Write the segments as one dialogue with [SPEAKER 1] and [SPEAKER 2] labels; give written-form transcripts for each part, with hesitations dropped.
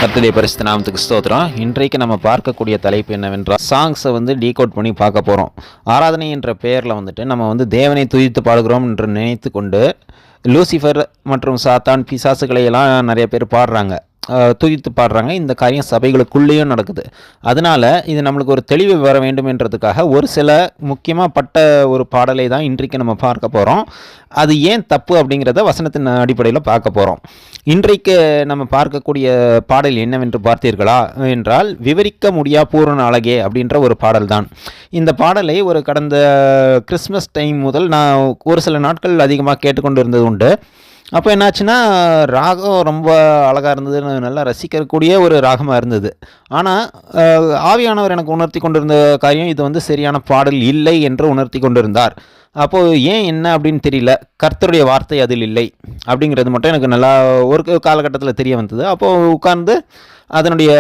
[SPEAKER 1] கர்த்தருடைய பரிசுத்த நாமத்துக்கு ஸ்தோத்திரம். இன்றைக்கு நம்ம பார்க்கக்கூடிய தலைப்பு என்னவென்றால் சாங்ஸை டீகோட் பண்ணி பார்க்க போகிறோம். ஆராதனை என்ற பெயரில் நம்ம தேவனை துதித்து பாடுகிறோம் என்று நினைத்து கொண்டு லூசிஃபர் மற்றும் சாத்தான் பிசாசுகளை எல்லாம் நிறைய பேர் பாடுறாங்க, துதித்து பாடுறாங்க. இந்த காரியம் சபைகளுக்குள்ளேயும் நடக்குது. அதனால் இது நம்மளுக்கு ஒரு தெளிவு வர வேண்டும் என்றதுக்காக ஒரு சில முக்கியமாகப்பட்ட ஒரு பாடலை தான் இன்றைக்கு நம்ம பார்க்க போகிறோம். அது ஏன் தப்பு அப்படிங்கிறத வசனத்தின் அடிப்படையில் பார்க்க போகிறோம். இன்றைக்கு நம்ம பார்க்கக்கூடிய பாடல் என்னவென்று பார்த்தீர்களா என்றால், விவரிக்க முடியா பூரண அழகே அப்படின்ற ஒரு பாடல் தான். இந்த பாடலை ஒரு கடந்த கிறிஸ்மஸ் டைம் முதல் நான் ஒரு சில நாட்கள் அதிகமாக கேட்டுக்கொண்டு இருந்தது உண்டு. அப்போ என்னாச்சுன்னா, ராகம் ரொம்ப அழகாக இருந்தது, நல்லா ரசிக்கக்கூடிய ஒரு ராகமாக இருந்தது. ஆனால் ஆவியானவர் எனக்கு உணர்த்தி கொண்டிருந்த காரியம் இது சரியான பாடல் இல்லை என்று உணர்த்தி கொண்டிருந்தார். அப்போது ஏன் என்ன அப்படின்னு தெரியல, கர்த்தருடைய வார்த்தை அதில் இல்லை அப்படிங்கிறது மட்டும் எனக்கு நல்லா ஒரு காலகட்டத்தில் தெரிய வந்தது. அப்போது உட்கார்ந்து அதனுடைய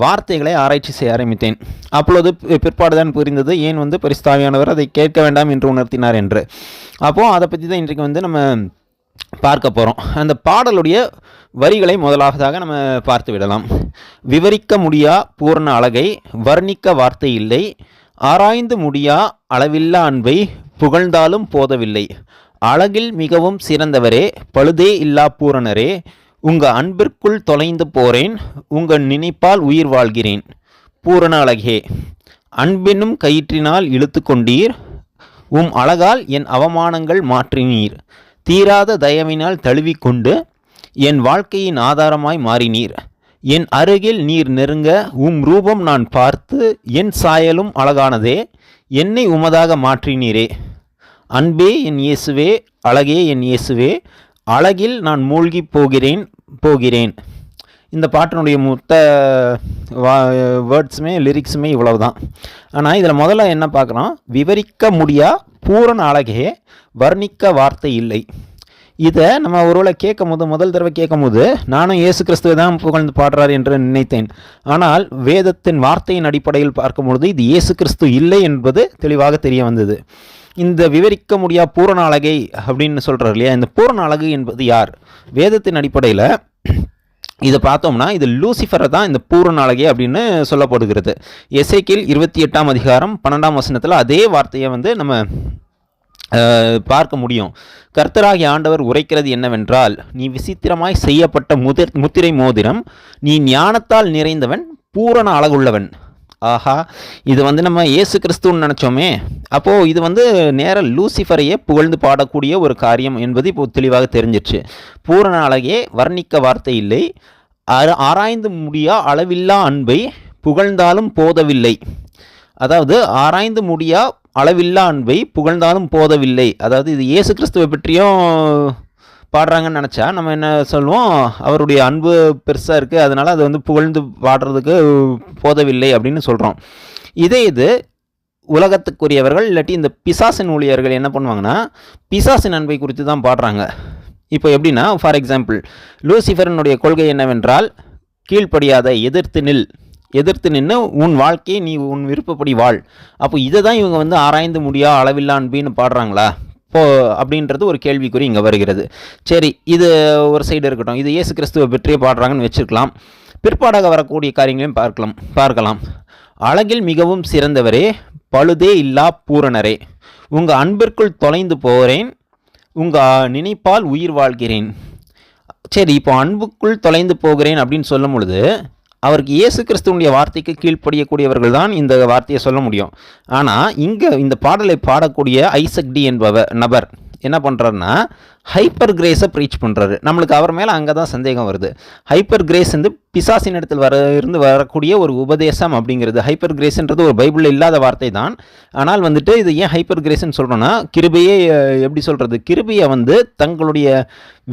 [SPEAKER 1] வார்த்தைகளை ஆராய்ச்சி செய்ய ஆரம்பித்தேன். அப்பொழுது பிற்பாடு தான் புரிந்தது ஏன் பரிசுத்த ஆவியானவர் அதை கேட்க வேண்டாம் என்று உணர்த்தினார் என்று. அப்போது அதை பற்றி தான் இன்றைக்கு நம்ம பார்க்க போகிறோம். அந்த பாடலுடைய வரிகளை முதலாவதாக நம்ம பார்த்து விடலாம். விவரிக்க முடியா பூரண அழகை வர்ணிக்க வார்த்தை இல்லை, ஆராய்ந்து முடியா அளவில்லா அன்பை புகழ்ந்தாலும் போதவில்லை, அழகில் மிகவும் சிறந்தவரே பழுதே இல்லா பூரணரே, உங்க அன்பிற்குள் தொலைந்து போறேன், உங்கள் நினைப்பால் உயிர் வாழ்கிறேன். பூரண அழகே, அன்பெனும் கயிற்றினால் இழுத்து கொண்டீர், அழகால் என் அவமானங்கள் மாற்றினீர், தீராத தயவினால் தழுவிக்கொண்டு என் வாழ்க்கையின் ஆதாரமாய் மாறினீர், என் அருகில் நீர் நெருங்க ரூபம் நான் பார்த்து என் சாயலும் அழகானதே, என்னை உமதாக மாற்றினீரே. அன்பே என் இயேசுவே, அழகே என் இயேசுவே, அழகில் நான் மூழ்கி போகிறேன். இந்த பாட்டினுடைய மொத்த வேர்ட்ஸுமே லிரிக்ஸுமே இவ்வளவு தான். ஆனால் இதில் முதல்ல என்ன பார்க்குறோம், விவரிக்க முடியா பூரண அழகே வர்ணிக்க வார்த்தை இல்லை. இதை நம்ம ஒருவேளை முதல் தடவை கேட்கும்போது நானும் இயேசு கிறிஸ்துவை தான் புகழ்ந்து பாடுறார் என்று நினைத்தேன். ஆனால் வேதத்தின் வார்த்தையின் அடிப்படையில் பார்க்கும்பொழுது இது இயேசு கிறிஸ்து இல்லை என்பது தெளிவாக தெரிய வந்தது. இந்த விவரிக்க முடியா பூரண அழகை அப்படின்னு சொல்கிறார் இல்லையா, இந்த பூரண அழகு என்பது யார்? வேதத்தின் அடிப்படையில் இதை பார்த்தோம்னா இது லூசிஃபரை தான் இந்த பூரண அழகே அப்படின்னு சொல்லப்படுகிறது. எசேக்கியேல் 28ஆம் அதிகாரம் 12ஆம் வசனத்தில் அதே வார்த்தையை நம்ம பார்க்க முடியும். கர்த்தராகிய ஆண்டவர் உரைக்கிறது என்னவென்றால், நீ விசித்திரமாய் செய்யப்பட்ட முத்திரை மோதிரம், நீ ஞானத்தால் நிறைந்தவன், பூரண அழகுள்ளவன். ஆஹா, இது நம்ம இயேசு கிறிஸ்துன்னு நினச்சோமே. அப்போது இது நேர லூசிஃபரையே புகழ்ந்து பாடக்கூடிய ஒரு காரியம் என்பது இப்போ தெளிவாக தெரிஞ்சிடுச்சு. பூரண அழகே வர்ணிக்க வார்த்தை இல்லை, ஆராய்ந்து முடியா அளவில்லா அன்பை புகழ்ந்தாலும் போதவில்லை. அதாவது ஆராய்ந்து முடியா அளவில்லா அன்பை புகழ்ந்தாலும் போதவில்லை. அதாவது இது இயேசு கிறிஸ்துவை பற்றியும் பாடுறாங்கன்னு நினச்சா நம்ம என்ன சொல்லுவோம், அவருடைய அன்பு பெருசாக இருக்குது, அதனால் அது புகழ்ந்து பாடுறதுக்கு போதவில்லை அப்படின்னு சொல்கிறோம். இது உலகத்துக்குரியவர்கள் இல்லாட்டி இந்த பிசாசின் ஊழியர்கள் என்ன பண்ணுவாங்கன்னா, பிசாசின் அன்பை குறித்து தான் பாடுறாங்க. இப்போ எப்படின்னா, ஃபார் எக்ஸாம்பிள் லூசிஃபரனுடைய கொள்கை என்னவென்றால், கீழ்ப்படியாத, எதிர்த்து நின்று உன் வாழ்க்கையை நீ உன் விருப்பப்படி வாழ். அப்போ இதை தான் இவங்க ஆராய்ந்து முடியா அளவில்லா அன்பின்னு பாடுறாங்களா அப்படின்றது ஒரு கேள்விக்குறி இங்கே வருகிறது. சரி, இது ஒரு சைடு இருக்கட்டும். இது இயேசு கிறிஸ்துவை பற்றியே பாடுறாங்கன்னு வச்சுருக்கலாம். பிற்பாடாக வரக்கூடிய காரியங்களையும் பார்க்கலாம். அழகில் மிகவும் சிறந்தவரே பழுதே இல்லா பூரணரே, உங்கள் அன்பிற்குள் தொலைந்து போகிறேன், உங்கள் நினைப்பால் உயிர் வாழ்கிறேன். சரி, இப்போ அன்புக்குள் தொலைந்து போகிறேன் அப்படின்னு சொல்லும் பொழுது அவருக்கு இயேசு கிறிஸ்துவனுடைய வார்த்தைக்கு கீழ்ப்படியக்கூடியவர்கள் தான் இந்த வார்த்தையை சொல்ல முடியும். ஆனால் இங்கே இந்த பாடலை பாடக்கூடிய ஐசக் டி நபர் என்ன பண்ணுறாருன்னா, ஹைப்பர் கிரேஸை ப்ரீச் பண்ணுறாரு. நம்மளுக்கு அவர் மேலே அங்கே தான் சந்தேகம் வருது. ஹைப்பர் கிரேஸ் பிசாசின் இடத்தில் இருந்து வரக்கூடிய ஒரு உபதேசம் அப்படிங்கிறது. ஹைப்பர் கிரேஸ்ன்றது ஒரு பைபிளில் இல்லாத வார்த்தை தான். ஆனால் இது ஏன் ஹைப்பர் கிரேஸ்ன்னு சொல்கிறோன்னா, கிருபையே எப்படி சொல்கிறது, கிருபையை தங்களுடைய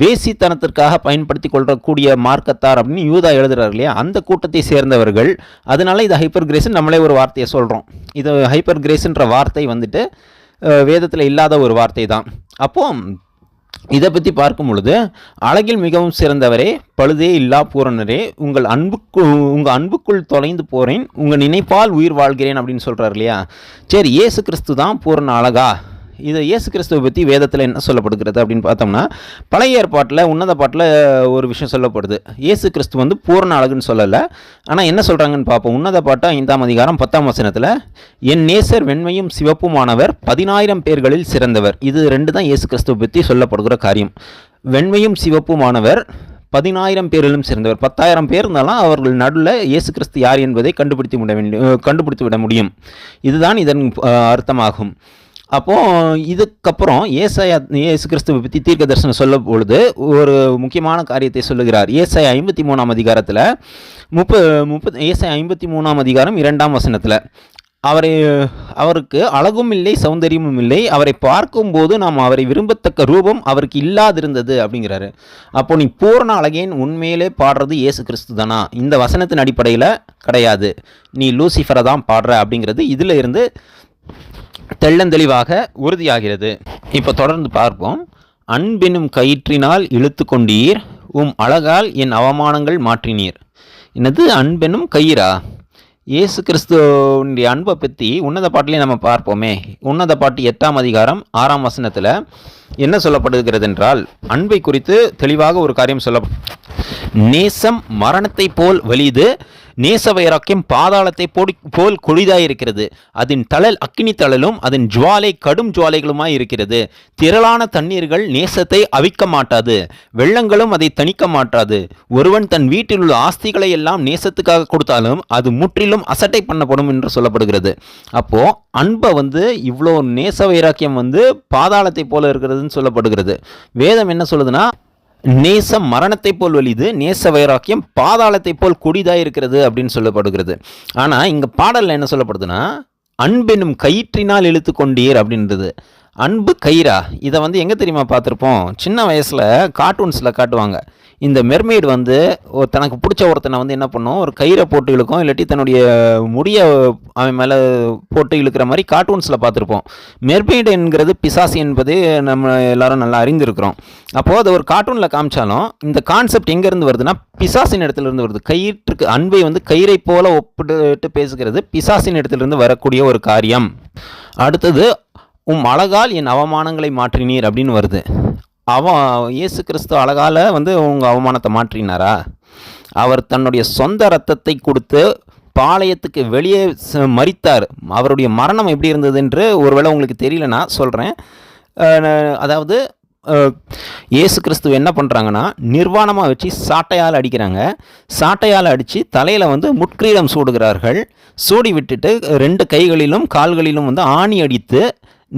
[SPEAKER 1] வேசித்தனத்திற்காக பயன்படுத்தி கொள்ளக்கூடிய மார்க்கத்தார் அப்படின்னு யூதா எழுதுறாரு இல்லையா, அந்த கூட்டத்தை சேர்ந்தவர்கள். அதனால இது ஹைப்பர் கிரேஸ்ன்னு நம்மளே ஒரு வார்த்தையை சொல்கிறோம். இது ஹைப்பர் கிரேஸ்ன்ற வார்த்தை வேதத்தில் இல்லாத ஒரு வார்த்தை தான். அப்போ இதை பற்றி பார்க்கும் பொழுது, அழகில் மிகவும் சிறந்தவரே பழுதே இல்லா பூரணரே, உங்கள் அன்புக்குள் தொலைந்து போகிறேன், உங்கள் நினைப்பால் உயிர் வாழ்கிறேன் அப்படின்னு சொல்கிறார் இல்லையா. சரி, இயேசு கிறிஸ்து தான் பூரண அழகா இது இயேசு கிறிஸ்துவை பற்றி வேதத்தில் என்ன சொல்லப்படுகிறது அப்படின்னு பார்த்தோம்னா, பழைய ஏற்பாட்டில் உன்னத பாட்டில் ஒரு விஷயம் சொல்லப்படுது. இயேசு கிறிஸ்து வந்து பூரண அழகுன்னு சொல்லலை. ஆனால் என்ன சொல்கிறாங்கன்னு பார்ப்போம். உன்னத பாட்டு 5ஆம் அதிகாரம் 10ஆம் வசனத்தில், என் நேசர் வெண்மையும் சிவப்புமானவர் 10,000 பேர்களில் சிறந்தவர். இது 2 தான் இயேசு கிறிஸ்துவை பற்றி சொல்லப்படுகிற காரியம். வெண்மையும் சிவப்புமானவர் 10,000 பேரிலும் சிறந்தவர். 10,000 பேர் இருந்தாலும் அவர்கள் நடுவில் இயேசு கிறிஸ்து யார் என்பதை கண்டுபிடித்து விட முடியும். இதுதான் இதன் அர்த்தமாகும். அப்போது இதுக்கப்புறம் இயேசு கிறிஸ்துவை பற்றி தீர்க்க தரிசனம் சொல்லும் பொழுது ஒரு முக்கியமான காரியத்தை சொல்லுகிறார். ஏசாயா 53ஆம் அதிகாரத்தில் ஏசாயா 53ஆம் அதிகாரம் 2ஆம் வசனத்தில், அவருக்கு அழகும் இல்லை சௌந்தரியமும் இல்லை, அவரை பார்க்கும்போது நாம் அவரை விரும்பத்தக்க ரூபம் அவருக்கு இல்லாதிருந்தது அப்படிங்கிறாரு. அப்போ நீ பூரண அழகேன் உண்மையிலே பாடுறது இயேசு கிறிஸ்து தானா? இந்த வசனத்தின் அடிப்படையில் கிடையாது, நீ லூசிஃபரை தான் பாடுற அப்படிங்கிறது இதில் இருந்து தெள்ளந்தெளிவாக உறுதியாகிறது. இப்போ தொடர்ந்து பார்ப்போம். அன்பெனும் கயிற்றினால் இழுத்து கொண்டீர், அழகால் என் அவமானங்கள் மாற்றினீர். என்னது அன்பெனும் கயிறா? இயேசு கிறிஸ்துவனுடைய அன்பை பற்றி உன்னத பாட்டிலே நம்ம பார்ப்போமே. உன்னத பாட்டு 8ஆம் அதிகாரம் 6ஆம் வசனத்தில் என்ன சொல்லப்படுகிறது என்றால், அன்பை குறித்து தெளிவாக ஒரு காரியம் நேசம் மரணத்தை போல் வலிது, நேச வைராக்கியம் பாதாளத்தை போல் கொடிதாயிருக்கிறது. அதன் தழல் அக்கினி தழலும் அதன் ஜுவாலை கடும் ஜுவாலைகளுமாய் இருக்கிறது. திரளான தண்ணீர்கள் நேசத்தை அவிக்க மாட்டாது, வெள்ளங்களும் அதை தணிக்க மாட்டாது. ஒருவன் தன் வீட்டில் உள்ள ஆஸ்திகளை எல்லாம் நேசத்துக்காக கொடுத்தாலும் அது முற்றிலும் அசட்டை பண்ணப்படும் என்று சொல்லப்படுகிறது. அப்போ அன்பை இவ்வளோ நேச வைராக்கியம் பாதாளத்தை போல இருக்கிறதுன்னு சொல்லப்படுகிறது. வேதம் என்ன சொல்லுதுன்னா, நேசம் மரணத்தை போல் வலிது, நேச வைராக்கியம் பாதாளத்தை போல் கொடிதாக இருக்கிறது அப்படின்னு சொல்லப்படுகிறது. ஆனால் இங்கே பாடலில் என்ன சொல்லப்படுதுன்னா, அன்பெனும் கயிற்றினால் இழுத்து கொண்டீர் அப்படின்றது. அன்பு கயிறா? இதை எங்கே தெரியுமா பார்த்துருப்போம்? சின்ன வயசில் கார்ட்டூன்ஸில் காட்டுவாங்க. இந்த மெர்மெய்டு தனக்கு பிடிச்ச ஒருத்தனை என்ன பண்ணும், ஒரு கயிறை போட்டு இழுக்கும், இல்லாட்டி தன்னுடைய முடிய அவன் மேலே போட்டு இழுக்கிற மாதிரி கார்ட்டூன்ஸில் பார்த்துருப்போம். மெர்மெய்டு என்கிறது பிசாசு என்பது நம்ம எல்லாரும் நல்லா அறிந்திருக்கிறோம். அப்போது அது ஒரு கார்ட்டூனில் காமிச்சாலும் இந்த கான்செப்ட் எங்கேருந்து வருதுன்னா, பிசாசின் இடத்துலேருந்து வருது. கயிற்றுக்கு அன்பை கயிறை போல ஒப்பிட்டு பேசுகிறது பிசாசின் இடத்துலேருந்து வரக்கூடிய ஒரு காரியம். அடுத்தது, அழகால் என் அவமானங்களை மாற்றினீர் அப்படின்னு வருது. இயேசு கிறிஸ்து அழகால் உங்கள் அவமானத்தை மாற்றினாரா? அவர் தன்னுடைய சொந்த இரத்தத்தை கொடுத்து பாளையத்துக்கு வெளியே மரித்தார். அவருடைய மரணம் எப்படி இருந்தது என்று ஒருவேளை உங்களுக்கு தெரியலனா சொல்கிறேன். அதாவது இயேசு கிறிஸ்து என்ன பண்ணுறாங்கன்னா, நிர்வாணமாக வச்சு சாட்டையால் அடிக்கிறாங்க. சாட்டையால் அடித்து தலையில் முட்கிரீடம் சூடுகிறார்கள். சூடி விட்டுட்டு 2 கைகளிலும் கால்களிலும் ஆணி அடித்து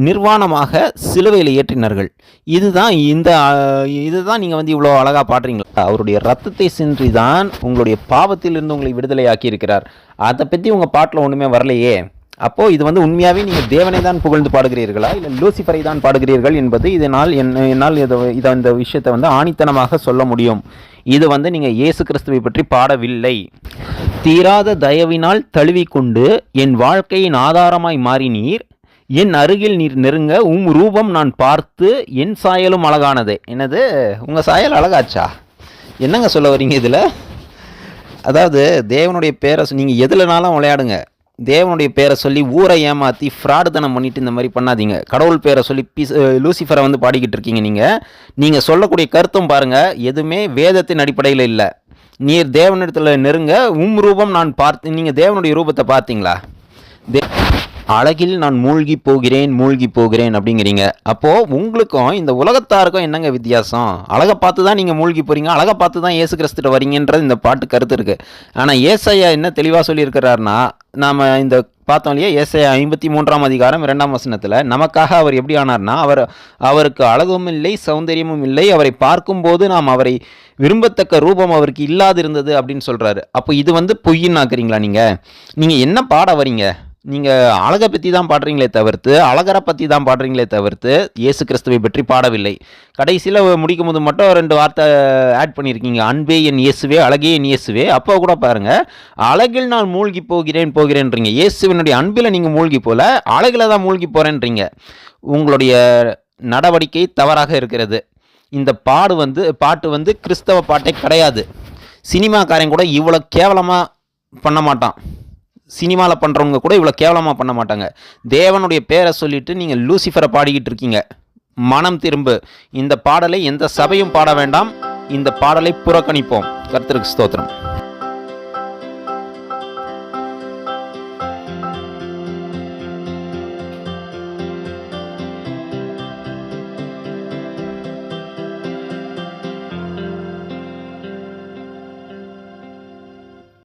[SPEAKER 1] நிர்வாணமாக சிலுவையில் ஏற்றினார்கள். இதுதான் நீங்கள் இவ்வளோ அழகாக பாடுறீங்களா? அவருடைய ரத்தத்தை சின்றி தான் உங்களுடைய பாவத்திலிருந்து உங்களை விடுதலையாக்கி இருக்கிறார். அதை பற்றி உங்கள் பாட்டில் ஒன்றுமே வரலையே. அப்போது இது உண்மையாகவே நீங்கள் தேவனை தான் புகழ்ந்து பாடுகிறீர்களா, இல்லை லூசிஃபரை தான் பாடுகிறீர்கள் என்பது என்னால் இந்த விஷயத்தை ஆணித்தனமாக சொல்ல முடியும். இது நீங்கள் இயேசு கிறிஸ்துவை பற்றி பாடவில்லை. தீராத தயவினால் தழுவிக்கொண்டு என் வாழ்க்கையின் ஆதாரமாய் மாறினீர், என் அருகில் நீர் நெருங்க ரூபம் நான் பார்த்து என் சாயலும் அழகானதே. என்னது, உங்கள் சாயல் அழகாச்சா? என்னங்க சொல்ல வரீங்க இதில்? அதாவது தேவனுடைய பேரை நீங்கள் எதுலனாலும் விளையாடுங்க, தேவனுடைய பேரை சொல்லி ஊரை ஏமாற்றி ஃப்ராடுத்தனம் பண்ணிவிட்டு இந்த மாதிரி பண்ணாதீங்க. கடவுள் பேரை சொல்லி லூசிஃபரை பாடிக்கிட்டு இருக்கீங்க. நீங்கள் சொல்லக்கூடிய கருத்தும் பாருங்கள், எதுவுமே வேதத்தின் அடிப்படையில் இல்லை. நீர் தேவனிடத்தில் நெருங்க ரூபம் நான் பார்த்து, நீங்கள் தேவனுடைய ரூபத்தை பார்த்தீங்களா? அழகில் நான் மூழ்கி போகிறேன் அப்படிங்கிறீங்க. அப்போது உங்களுக்கும் இந்த உலகத்தாருக்கும் என்னங்க வித்தியாசம்? அழகை பார்த்து தான் நீங்கள் மூழ்கி போகிறீங்க, அழகை பார்த்து தான் இயேசு கிறிஸ்துட்ட வரீங்கன்றது இந்த பாட்டு கருத்து இருக்குது. ஆனால் ஏசாயா என்ன தெளிவாக சொல்லியிருக்கிறாருன்னா, நாம் இந்த பார்த்தோம் இல்லையா, ஏசாயா 53ஆம் அதிகாரம் 2ஆம் வசனத்தில், நமக்காக அவர் எப்படி ஆனார்னா, அவருக்கு அழகும் இல்லை சௌந்தரியமும் இல்லை, அவரை பார்க்கும்போது நாம் அவரை விரும்பத்தக்க ரூபம் அவருக்கு இல்லாதிருந்தது அப்படின்னு சொல்கிறாரு. அப்போ இது பொய்ன்னு ஆக்குறீங்களா? நீங்கள் என்ன பாட வரீங்க? நீங்கள் அழகை பற்றி தான் பாடுறீங்களே தவிர்த்து, அழகரை பற்றி தான் பாடுறீங்களே தவிர்த்து இயேசு கிறிஸ்துவை பற்றி பாடவில்லை. கடைசியில் முடிக்கும் போது மட்டும் 2 வார்த்தை ஆட் பண்ணியிருக்கீங்க, அன்பே என் இயேசுவே, அழகே என் இயேசுவே. அப்போ கூட பாருங்கள், அழகில் நான் மூழ்கி போகிறேன்றீங்க. இயேசுவினுடைய அன்பில் நீங்கள் மூழ்கி போல, அழகில் தான் மூழ்கி போகிறேன்றீங்க. உங்களுடைய நடவடிக்கை தவறாக இருக்கிறது. இந்த பாட்டு கிறிஸ்தவ பாட்டே கிடையாது. சினிமாக்காரன் கூட இவ்வளோ கேவலமாக பண்ண மாட்டான். சினிமாவில் பண்ணுறவங்க கூட இவ்வளோ கேவலமாக பண்ண மாட்டாங்க. தேவனுடைய பேரை சொல்லிவிட்டு நீங்கள் லூசிஃபரை பாடிக்கிட்டு இருக்கீங்க. மனம் திரும்பு. இந்த பாடலை எந்த சபையும் பாட வேண்டாம். இந்த பாடலை புறக்கணிப்போம். கர்த்தருக்கு ஸ்தோத்திரம்.